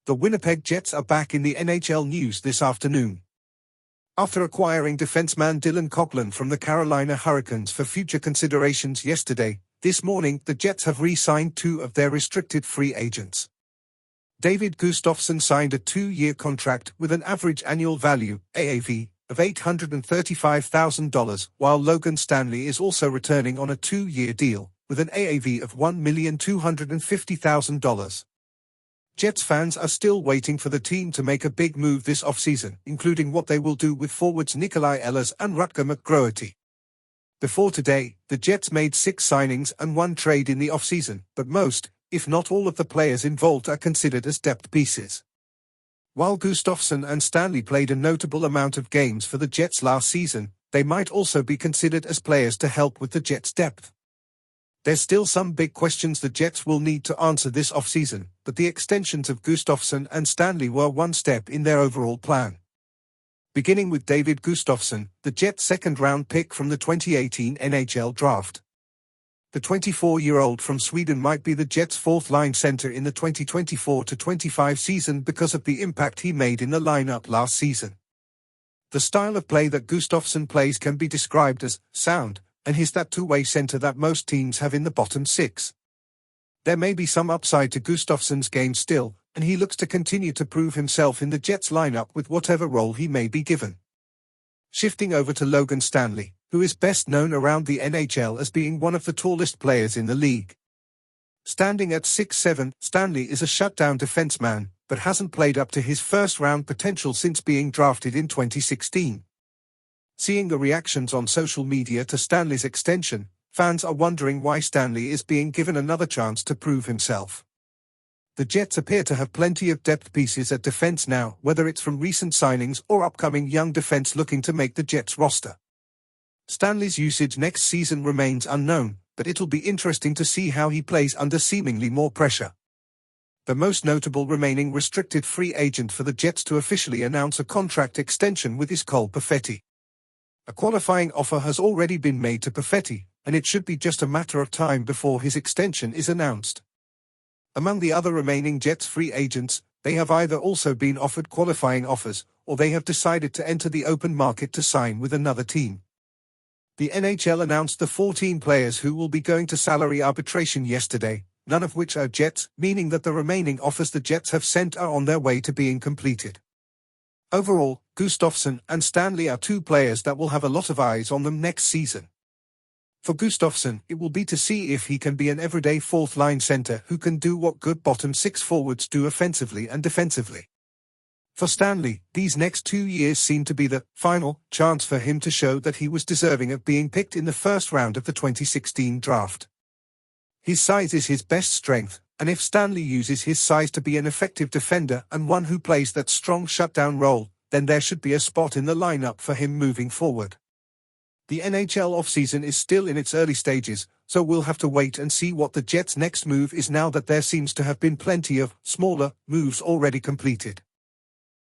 The Winnipeg Jets are back in the NHL news this afternoon. After acquiring defenceman Dylan Coghlan from the Carolina Hurricanes for future considerations yesterday, this morning the Jets have re-signed two of their restricted free agents. David Gustafsson signed a 2-year contract with an average annual value, AAV, of $835,000, while Logan Stanley is also returning on a 2-year deal, with an AAV of $1,250,000. Jets fans are still waiting for the team to make a big move this offseason, including what they will do with forwards Nikolai Ehlers and Rutger McGroarty. Before today, the Jets made 6 signings and 1 trade in the offseason, but most, if not all of the players involved are considered as depth pieces. While Gustafsson and Stanley played a notable amount of games for the Jets last season, they might also be considered as players to help with the Jets' depth. There's still some big questions the Jets will need to answer this offseason, but the extensions of Gustafsson and Stanley were one step in their overall plan. Beginning with David Gustafsson, the Jets' second-round pick from the 2018 NHL Draft. The 24-year-old from Sweden might be the Jets' fourth-line center in the 2024-25 season because of the impact he made in the lineup last season. The style of play that Gustafsson plays can be described as sound, and he's that two-way center that most teams have in the bottom 6. There may be some upside to Gustafsson's game still, and he looks to continue to prove himself in the Jets lineup with whatever role he may be given. Shifting over to Logan Stanley, who is best known around the NHL as being one of the tallest players in the league. Standing at 6'7", Stanley is a shutdown defenseman, but hasn't played up to his first-round potential since being drafted in 2016. Seeing the reactions on social media to Stanley's extension, fans are wondering why Stanley is being given another chance to prove himself. The Jets appear to have plenty of depth pieces at defense now, whether it's from recent signings or upcoming young defense looking to make the Jets roster. Stanley's usage next season remains unknown, but it'll be interesting to see how he plays under seemingly more pressure. The most notable remaining restricted free agent for the Jets to officially announce a contract extension with is Cole Perfetti. A qualifying offer has already been made to Perfetti, and it should be just a matter of time before his extension is announced. Among the other remaining Jets free agents, they have either also been offered qualifying offers, or they have decided to enter the open market to sign with another team. The NHL announced the 14 players who will be going to salary arbitration yesterday, none of which are Jets, meaning that the remaining offers the Jets have sent are on their way to being completed. Overall, Gustafsson and Stanley are two players that will have a lot of eyes on them next season. For Gustafsson, it will be to see if he can be an everyday fourth-line center who can do what good bottom 6 forwards do offensively and defensively. For Stanley, these next 2 years seem to be the final chance for him to show that he was deserving of being picked in the first round of the 2016 draft. His size is his best strength, and if Stanley uses his size to be an effective defender and one who plays that strong shutdown role, then there should be a spot in the lineup for him moving forward. The NHL offseason is still in its early stages, so we'll have to wait and see what the Jets' next move is now that there seems to have been plenty of smaller moves already completed.